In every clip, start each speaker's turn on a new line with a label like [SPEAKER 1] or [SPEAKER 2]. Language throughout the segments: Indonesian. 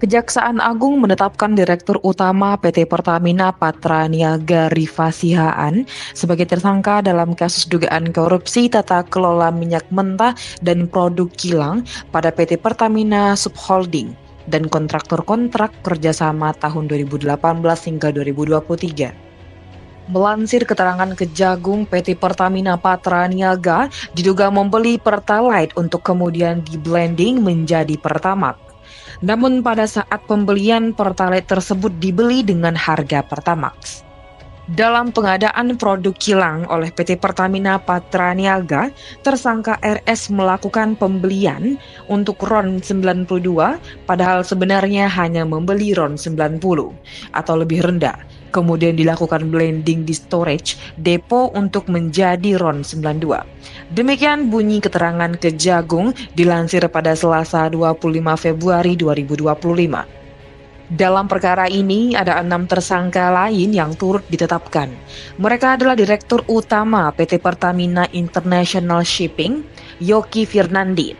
[SPEAKER 1] Kejaksaan Agung menetapkan Direktur Utama PT Pertamina Patraniaga Rifa Sihaan sebagai tersangka dalam kasus dugaan korupsi tata kelola minyak mentah dan produk kilang pada PT Pertamina Subholding dan kontraktor-kontrak kerjasama tahun 2018 hingga 2023. Melansir keterangan Kejagung, PT Pertamina Patraniaga diduga membeli Pertalite untuk kemudian di-blending menjadi Pertamax. Namun pada saat pembelian Pertalite tersebut dibeli dengan harga Pertamax. Dalam pengadaan produk kilang oleh PT Pertamina Patraniaga, tersangka RS melakukan pembelian untuk RON 92, padahal sebenarnya hanya membeli RON 90 atau lebih rendah. Kemudian dilakukan blending di storage depo untuk menjadi RON 92. Demikian bunyi keterangan Kejagung dilansir pada Selasa 25 Februari 2025. Dalam perkara ini ada 6 tersangka lain yang turut ditetapkan. Mereka adalah Direktur Utama PT Pertamina International Shipping, Yoki Firnandi,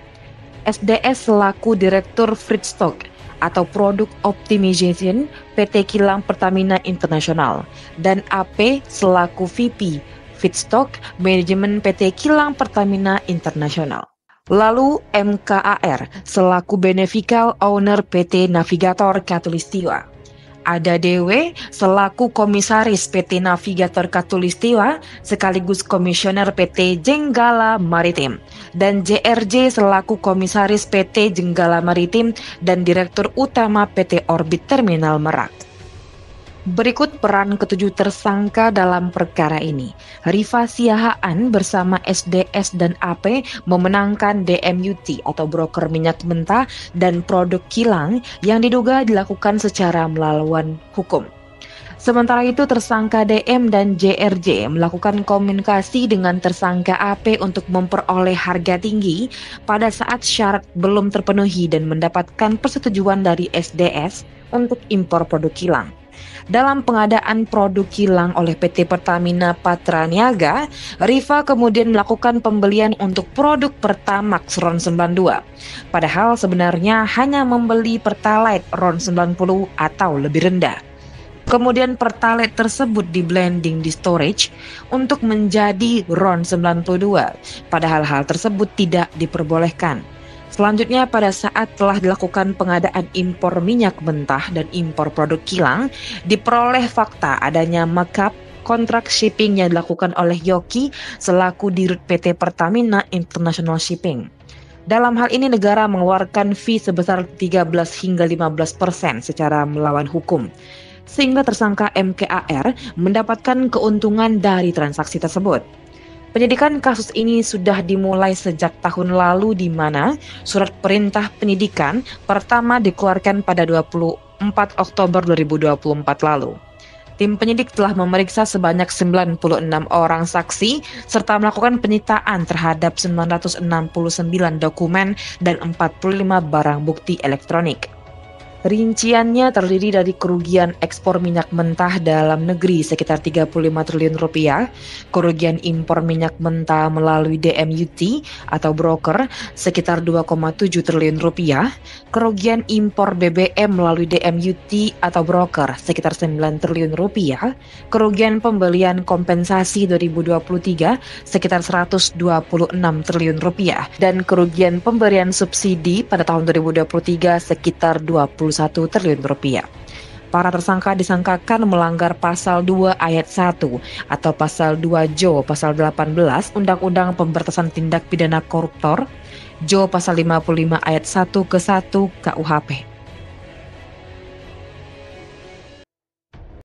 [SPEAKER 1] SDS selaku Direktur Feedstock atau Product Optimization PT Kilang Pertamina International, dan AP selaku VP Feedstock Manajemen PT Kilang Pertamina International. Lalu MKAR selaku Beneficial Owner PT Navigator Katulistiwa. Ada DW selaku Komisaris PT Navigator Katulistiwa sekaligus Komisioner PT Jenggala Maritim, dan JRJ selaku Komisaris PT Jenggala Maritim dan Direktur Utama PT Orbit Terminal Merak. Berikut peran ketujuh tersangka dalam perkara ini. Rifa Sihaan bersama SDS dan AP memenangkan DMUT atau broker minyak mentah dan produk kilang yang diduga dilakukan secara melawan hukum. Sementara itu tersangka DM dan JRJ melakukan komunikasi dengan tersangka AP untuk memperoleh harga tinggi pada saat syarat belum terpenuhi dan mendapatkan persetujuan dari SDS untuk impor produk kilang. Dalam pengadaan produk kilang oleh PT Pertamina Patraniaga, Rifa kemudian melakukan pembelian untuk produk Pertamax RON 92. Padahal sebenarnya hanya membeli Pertalite RON 90 atau lebih rendah. Kemudian Pertalite tersebut di-blending di storage untuk menjadi RON 92. Padahal hal tersebut tidak diperbolehkan. Selanjutnya pada saat telah dilakukan pengadaan impor minyak mentah dan impor produk kilang, diperoleh fakta adanya markup kontrak shipping yang dilakukan oleh Yoki selaku Dirut PT Pertamina International Shipping. Dalam hal ini negara mengeluarkan fee sebesar 13 hingga 15% secara melawan hukum, sehingga tersangka MKAR mendapatkan keuntungan dari transaksi tersebut. Penyidikan kasus ini sudah dimulai sejak tahun lalu di mana surat perintah penyidikan pertama dikeluarkan pada 24 Oktober 2024 lalu. Tim penyidik telah memeriksa sebanyak 96 orang saksi serta melakukan penyitaan terhadap 969 dokumen dan 45 barang bukti elektronik. Rinciannya terdiri dari kerugian ekspor minyak mentah dalam negeri sekitar 35 triliun rupiah, kerugian impor minyak mentah melalui DMUT atau broker sekitar 2,7 triliun rupiah, kerugian impor BBM melalui DMUT atau broker sekitar 9 triliun rupiah, kerugian pembelian kompensasi 2023 sekitar 126 triliun rupiah, dan kerugian pemberian subsidi pada tahun 2023 sekitar 21 triliun rupiah. Para tersangka disangkakan melanggar pasal 2 ayat 1 atau pasal 2 Jo pasal 18 Undang-Undang Pemberantasan Tindak Pidana Koruptor, Jo pasal 55 ayat 1 ke 1 KUHP.